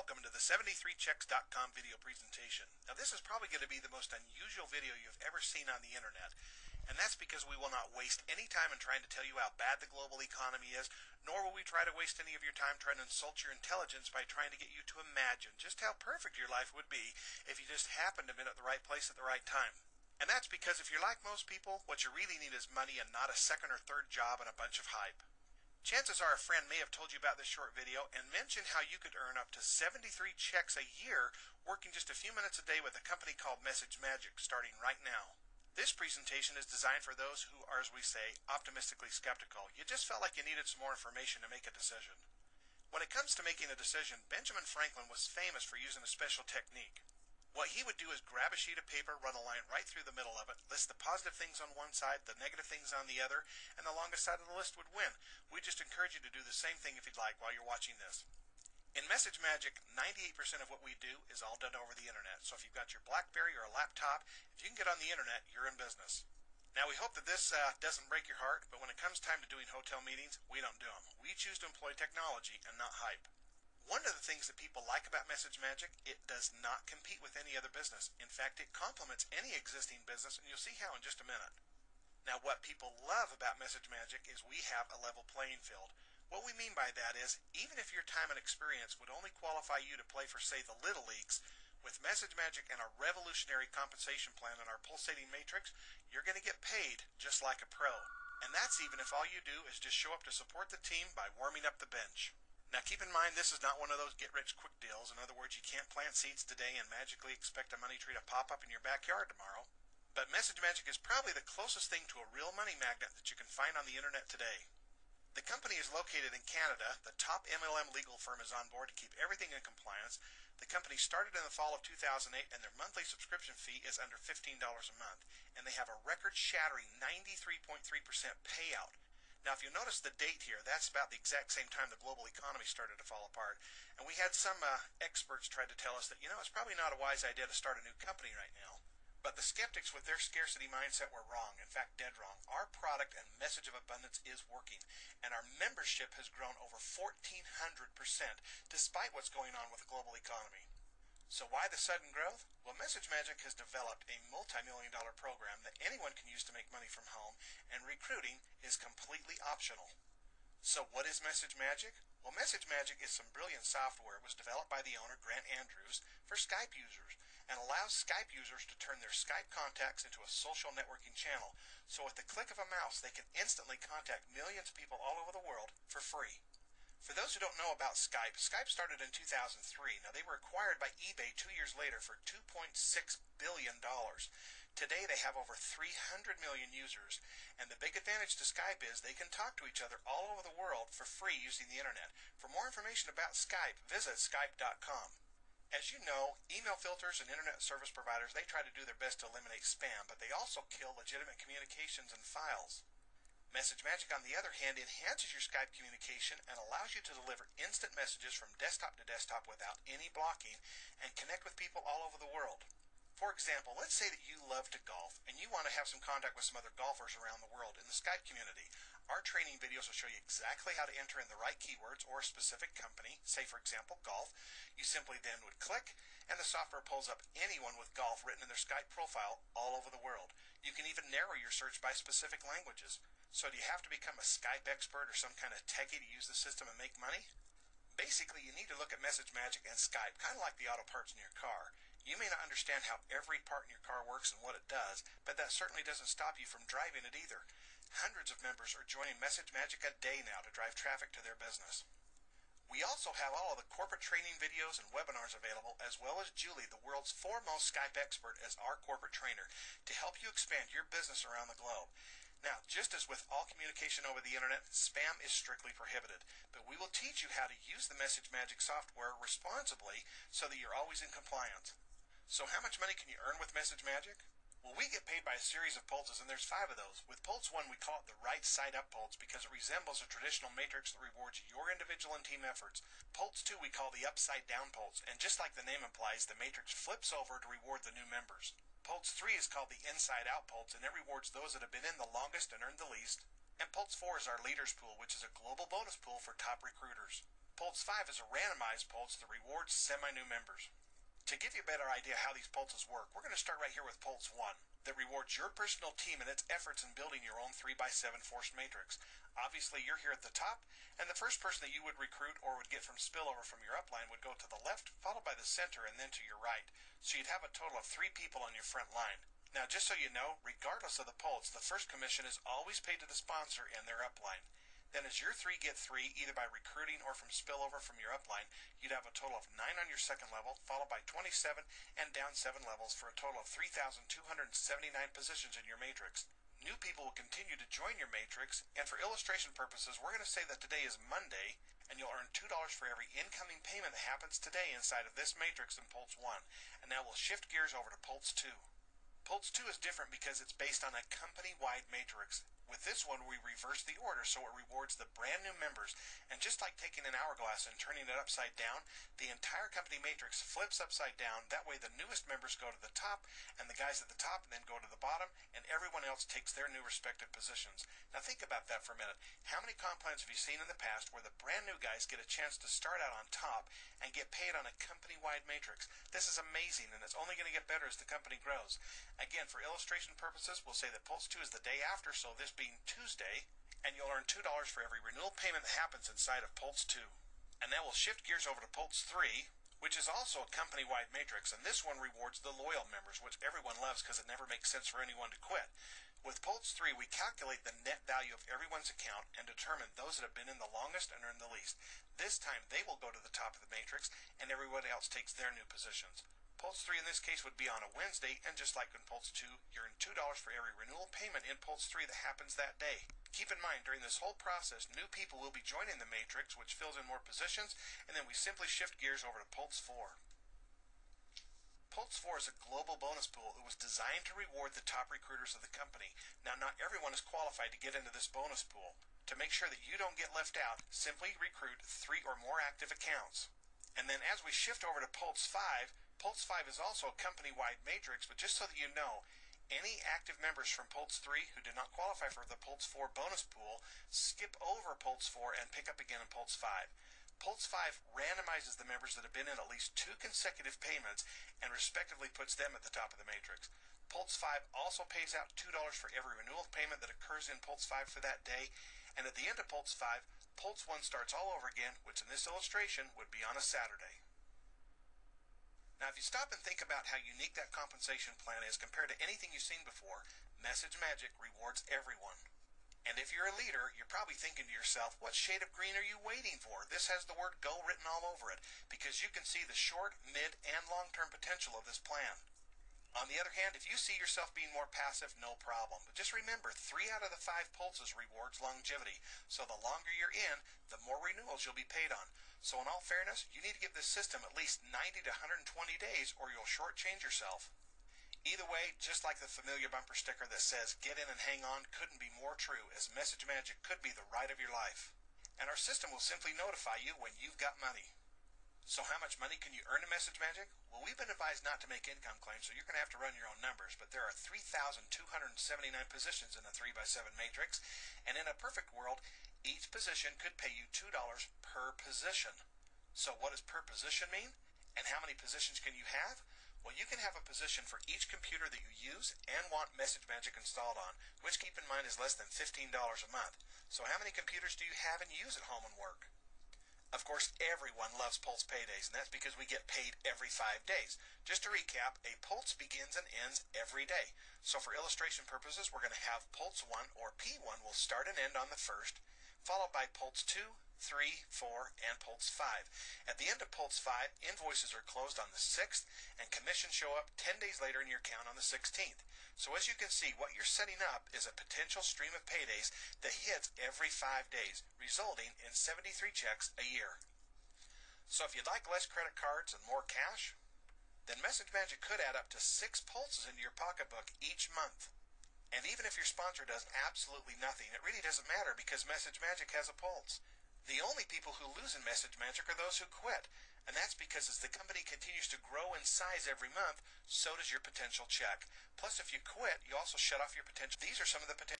welcome to the 73checks.com video presentation. Now this is probably going to be the most unusual video you've ever seen on the internet, and that's because we will not waste any time in trying to tell you how bad the global economy is, nor will we try to waste any of your time trying to insult your intelligence by trying to get you to imagine just how perfect your life would be if you just happened to be at the right place at the right time. And that's because if you're like most people, what you really need is money and not a second or third job and a bunch of hype. Chances are a friend may have told you about this short video and mentioned how you could earn up to 73 checks a year working just a few minutes a day with a company called Message Magic starting right now. This presentation is designed for those who are, as we say, optimistically skeptical. You just felt like you needed some more information to make a decision. When it comes to making a decision, Benjamin Franklin was famous for using a special technique. What he would do is grab a sheet of paper, run a line right through the middle of it, list the positive things on one side, the negative things on the other, and the longest side of the list would win. We just encourage you to do the same thing if you'd like while you're watching this. In Message Magic, 98% of what we do is all done over the internet. So if you've got your BlackBerry or a laptop, if you can get on the internet, you're in business. Now we hope that this doesn't break your heart, but when it comes time to doing hotel meetings, we don't do them. We choose to employ technology and not hype. One of the things that people like about Message Magic, it does not compete with any other business. In fact, it complements any existing business, and you'll see how in just a minute. Now, what people love about Message Magic is we have a level playing field. What we mean by that is, even if your time and experience would only qualify you to play for, say, the Little Leagues, with Message Magic and our revolutionary compensation plan and our pulsating matrix, you're going to get paid just like a pro. And that's even if all you do is just show up to support the team by warming up the bench. Now keep in mind this is not one of those get-rich-quick deals. In other words, you can't plant seeds today and magically expect a money tree to pop up in your backyard tomorrow. But Message Magic is probably the closest thing to a real money magnet that you can find on the internet today. The company is located in Canada. The top MLM legal firm is on board to keep everything in compliance. The company started in the fall of 2008 and their monthly subscription fee is under $15 a month. And they have a record-shattering 93.3% payout. Now, if you notice the date here, that's about the exact same time the global economy started to fall apart. And we had some experts try to tell us that, it's probably not a wise idea to start a new company right now. But the skeptics with their scarcity mindset were wrong, in fact, dead wrong. Our product and message of abundance is working, and our membership has grown over 1,400% despite what's going on with the global economy. So why the sudden growth? Well, Message Magic has developed a multi-million-dollar program that anyone can use to make money from home, and recruiting is completely optional. So what is Message Magic? Well, Message Magic is some brilliant software. It was developed by the owner, Grant Andrews, for Skype users, and allows Skype users to turn their Skype contacts into a social networking channel. So with the click of a mouse, they can instantly contact millions of people all over the world for free. For those who don't know about Skype, Skype started in 2003. Now, they were acquired by eBay 2 years later for $2.6 billion. Today, they have over 300 million users, and the big advantage to Skype is they can talk to each other all over the world for free using the internet. For more information about Skype, visit Skype.com. As you know, email filters and internet service providers, they try to do their best to eliminate spam, but they also kill legitimate communications and files. Message Magic, on the other hand, enhances your Skype communication and allows you to deliver instant messages from desktop to desktop without any blocking and connect with people all over the world. For example, let's say that you love to golf and you want to have some contact with some other golfers around the world in the Skype community. Our training videos will show you exactly how to enter in the right keywords or a specific company, say for example golf. You simply then would click and the software pulls up anyone with golf written in their Skype profile all over the world. You can even narrow your search by specific languages. So do you have to become a Skype expert or some kind of techie to use the system and make money? Basically, you need to look at Message Magic and Skype, kind of like the auto parts in your car. You may not understand how every part in your car works and what it does, but that certainly doesn't stop you from driving it either. Hundreds of members are joining Message Magic a day now to drive traffic to their business. We also have all of the corporate training videos and webinars available, as well as Julie, the world's foremost Skype expert, as our corporate trainer, to help you expand your business around the globe. Now, just as with all communication over the internet, spam is strictly prohibited, but we will teach you how to use the Message Magic software responsibly so that you're always in compliance. So how much money can you earn with Message Magic? Well, we get paid by a series of pulses, and there's 5 of those. With Pulse 1, we call it the right side up pulse because it resembles a traditional matrix that rewards your individual and team efforts. Pulse 2 we call the upside down pulse, and just like the name implies, the matrix flips over to reward the new members. Pulse 3 is called the inside out pulse, and it rewards those that have been in the longest and earned the least. And Pulse 4 is our leaders pool, which is a global bonus pool for top recruiters. Pulse 5 is a randomized pulse that rewards semi-new members. To give you a better idea how these pulses work, we're going to start right here with Pulse 1, that rewards your personal team and its efforts in building your own 3x7 force matrix. Obviously, you're here at the top, and the first person that you would recruit or would get from spillover from your upline would go to the left, followed by the center, and then to your right. So you'd have a total of 3 people on your front line. Now, just so you know, regardless of the pulse, the first commission is always paid to the sponsor and their upline. Then as your 3 get 3, either by recruiting or from spillover from your upline, you'd have a total of 9 on your second level, followed by 27 and down 7 levels for a total of 3,279 positions in your matrix. New people will continue to join your matrix, and for illustration purposes, we're going to say that today is Monday, and you'll earn $2 for every incoming payment that happens today inside of this matrix in Pulse 1. And now we'll shift gears over to Pulse 2. Pulse 2 is different because it's based on a company-wide matrix. With this one, we reverse the order so it rewards the brand new members. And just like taking an hourglass and turning it upside down, the entire company matrix flips upside down. That way the newest members go to the top, and the guys at the top then go to the bottom, and everyone else takes their new respective positions. Now think about that for a minute. How many comp plans have you seen in the past where the brand new guys get a chance to start out on top and get paid on a company-wide matrix? This is amazing, and it's only going to get better as the company grows. Again, for illustration purposes, we'll say that Pulse 2 is the day after, so this being Tuesday, and you'll earn $2 for every renewal payment that happens inside of Pulse 2. And now we'll shift gears over to Pulse 3, which is also a company-wide matrix, and this one rewards the loyal members, which everyone loves because it never makes sense for anyone to quit. With Pulse 3, we calculate the net value of everyone's account and determine those that have been in the longest and earned the least. This time, they will go to the top of the matrix, and everyone else takes their new positions. Pulse 3 in this case would be on a Wednesday, and just like in Pulse 2, you earn $2 for every renewal payment in Pulse 3 that happens that day. Keep in mind, during this whole process, new people will be joining the matrix, which fills in more positions, and then we simply shift gears over to Pulse 4. Pulse 4 is a global bonus pool. It was designed to reward the top recruiters of the company. Now, not everyone is qualified to get into this bonus pool. To make sure that you don't get left out, simply recruit 3 or more active accounts. And then as we shift over to Pulse 5, Pulse 5 is also a company-wide matrix, but just so that you know, any active members from Pulse 3 who did not qualify for the Pulse 4 bonus pool skip over Pulse 4 and pick up again in Pulse 5. Pulse 5 randomizes the members that have been in at least 2 consecutive payments and respectively puts them at the top of the matrix. Pulse 5 also pays out $2 for every renewal payment that occurs in Pulse 5 for that day, and at the end of Pulse 5, Pulse 1 starts all over again, which in this illustration would be on a Saturday. Now, if you stop and think about how unique that compensation plan is compared to anything you've seen before, Message Magic rewards everyone. And if you're a leader, you're probably thinking to yourself, what shade of green are you waiting for? This has the word GO written all over it, because you can see the short, mid, and long-term potential of this plan. On the other hand, if you see yourself being more passive, no problem. But just remember, 3 out of the 5 pulses rewards longevity. So the longer you're in, the more renewals you'll be paid on. So in all fairness, you need to give this system at least 90 to 120 days or you'll shortchange yourself. Either way, just like the familiar bumper sticker that says, "Get in and hang on," couldn't be more true, as Message Magic could be the ride of your life. And our system will simply notify you when you've got money. So how much money can you earn in Message Magic? Well, we've been advised not to make income claims, so you're going to have to run your own numbers, but there are 3,279 positions in a 3x7 matrix, and in a perfect world, each position could pay you $2 per position. So what does per position mean? And how many positions can you have? Well, you can have a position for each computer that you use and want Message Magic installed on, which, keep in mind, is less than $15 a month. So how many computers do you have and use at home and work? Of course, everyone loves Pulse paydays, and that's because we get paid every 5 days. Just to recap, a Pulse begins and ends every day. So for illustration purposes, we're going to have Pulse 1, or P1, will start and end on the 1st, followed by Pulse 2, 3, 4, and Pulse 5. At the end of Pulse 5, invoices are closed on the 6th, and commissions show up 10 days later in your account on the 16th. So as you can see, what you're setting up is a potential stream of paydays that hits every 5 days, resulting in 73 checks a year. So if you'd like less credit cards and more cash, then Message Magic could add up to 6 pulses into your pocketbook each month. And even if your sponsor does absolutely nothing, it really doesn't matter because Message Magic has a pulse. The only people who lose in Message Magic are those who quit, and that's because as the company continues to grow in size every month, so does your potential check. Plus, if you quit, you also shut off your potential. These are some of the potential